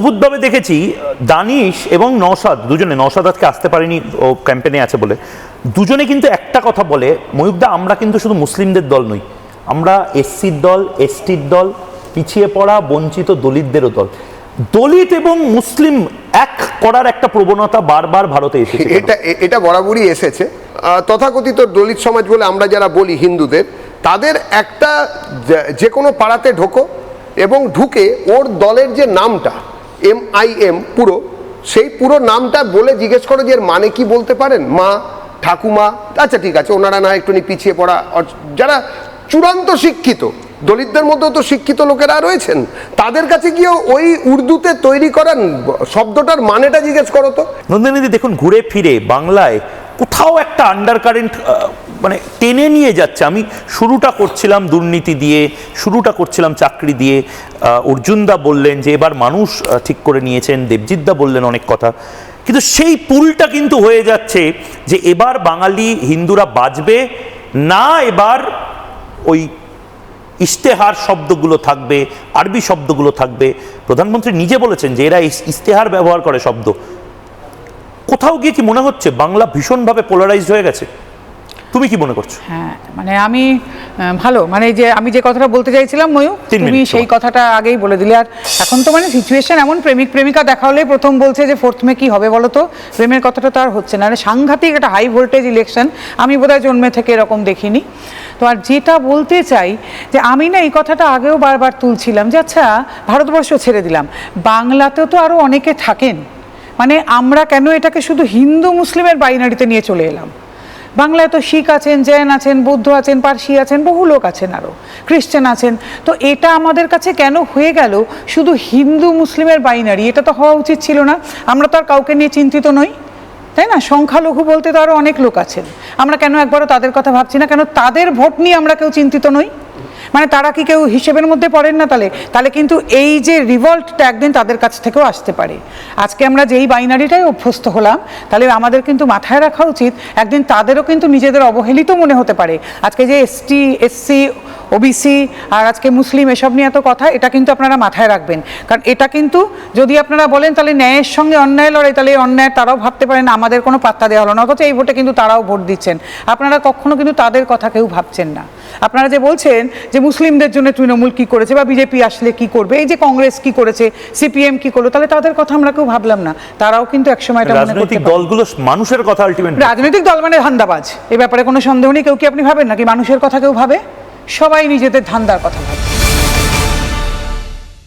অদ্ভুতভাবে দেখেছি দানিশ এবং নওশাদ, দুজনে, নওশাদ আজকে আসতে পারেনি, ও ক্যাম্পেনে আছে বলে, দুজনে কিন্তু একটা কথা বলে, ময়ূকদা আমরা কিন্তু শুধু মুসলিমদের দল নই, আমরা এসসির দল, এসটির দল, পিছিয়ে পড়া বঞ্চিত দলিতদেরও দল। দলিত এবং মুসলিম এক করার একটা প্রবণতা বারবার ভারতে এসেছে। এটা বরাবরই এসেছে। তথাকথিত দলিত সমাজ বলে আমরা যারা বলি হিন্দুদের, তাদের একটা যে কোনো পাড়াতে ঢোকো এবং ঢুকে ওর দলের যে নামটা MIM পুরো, সেই পুরো নামটা বলে জিজ্ঞেস করো যে এর মানে কি বলতে পারেন, মা, ঠাকুমা, আচ্ছা ঠিক আছে, ওনারা না একটু পিছিয়ে পড়া, যারা চূড়ান্ত শিক্ষিত, দলিতদের মধ্যেও তো শিক্ষিত লোকেরা রয়েছেন, তাদের কাছে গিয়ে ওই উর্দুতে তৈরি করা শব্দটার মানেটা জিজ্ঞেস করো তো। নন্দিনীদি দেখুন, ঘুরে ফিরে বাংলায় কোথাও একটা আন্ডার কারেন্ট মানে টেনে নিয়ে যাচ্ছে। আমি শুরুটা করছিলাম দুর্নীতি দিয়ে, শুরুটা করছিলাম চাকরি দিয়ে, অর্জুনদা বললেন যে এবার মানুষ ঠিক করে নিয়েছেন, দেবজিৎদা বললেন অনেক কথা, কিন্তু সেই পুলটা কিন্তু হয়ে যাচ্ছে যে এবার বাঙালি হিন্দুরা বাঁচবে না, এবার ওই ইশতেহার শব্দগুলো থাকবে, আরবি শব্দগুলো থাকবে। প্রধানমন্ত্রী নিজে বলেছেন যে এরা ইশতেহার ব্যবহার করে শব্দ। কোথাও গিয়ে কি মনে হচ্ছে বাংলা ভীষণভাবে পোলারাইজড হয়ে গেছে? তুমি কি মনে করছো? হ্যাঁ, মানে আমি ভালো, মানে যে আমি যে কথাটা বলতে চাইছিলাম ময়ূক, তুমি সেই কথাটা আগেই বলে দিলে। আর এখন তো মানে সিচুয়েশন এমন, প্রেমিক প্রেমিকা দেখা হলে প্রথম বলছে যে 4th মে কি হবে বলো তো, প্রেমের কথাটা তো আর হচ্ছে না। সাংঘাতিক একটা হাই ভোল্টেজ ইলেকশন, আমি বোধহয় জন্মে থেকে এরকম দেখিনি। তো আর যেটা বলতে চাই যে আমি না এই কথাটা আগেও বারবার তুলছিলাম যে আচ্ছা ভারতবর্ষ ছেড়ে দিলাম, বাংলাতেও তো আরও অনেকে থাকেন, মানে আমরা কেন এটাকে শুধু হিন্দু মুসলিমের বাইনারিতে নিয়ে চলে এলাম? বাংলায় তো শিখ আছেন, জৈন আছেন, বৌদ্ধ আছেন, পার্সি আছেন, বহু লোক আছেন, আরও খ্রিস্টান আছেন। তো এটা আমাদের কাছে কেন হয়ে গেল শুধু হিন্দু মুসলিমের বাইনারি? এটা তো হওয়া উচিত ছিল না। আমরা তো আর কাউকে নিয়ে চিন্তিত নই, তাই না? সংখ্যালঘু বলতে তো আরও অনেক লোক আছেন, আমরা কেন একবারও তাদের কথা ভাবছি না? কেন তাদের ভোট নিয়ে আমরা কেউ চিন্তিত নই? মানে তারা কি কেউ হিসেবের মধ্যে পড়েন না? তাহলে কিন্তু এই যে রিভল্টটা একদিন তাদের কাছ থেকেও আসতে পারে। আজকে আমরা যেই বাইনারিটাই অভ্যস্ত হলাম, তাহলে আমাদের কিন্তু মাথায় রাখা উচিত একদিন তাদেরও কিন্তু নিজেদের অবহেলিত মনে হতে পারে। আজকে যে ST SC OBC আর আজকে মুসলিম এসব নিয়ে এত কথা, এটা কিন্তু আপনারা মাথায় রাখবেন। কারণ এটা কিন্তু যদি আপনারা বলেন তাহলে ন্যায়ের সঙ্গে অন্যায় লড়াই, তাহলে এই অন্যায় তারাও ভাবতে পারেন আমাদের কোনো পাত্তা দেওয়া হলো না, অথচ এই ভোটে কিন্তু তারাও ভোট দিচ্ছেন। আপনারা কখনো কিন্তু তাদের কথা কেউ ভাবছেন না। আপনারা যে বলছেন যে মুসলিমদের জন্য তৃণমূল কি করেছে বা বিজেপি আসলে কি করবে, এই যে কংগ্রেস কি করেছে, CPM কি করলো, তাহলে তাদের কথা আমরা কেউ ভাবলাম না। তারাও কিন্তু একসময় রাজনৈতিক দলগুলো মানুষের কথা আলটিমেটলি, রাজনৈতিক দল মানে ধান্দাবাজ, এ ব্যাপারে কোনো সন্দেহ নেই। কেউ কি আপনি ভাবেন নাকি মানুষের কথা কেউ ভাবে? সবাই নিজেদের ধান্দার কথা ভাবে।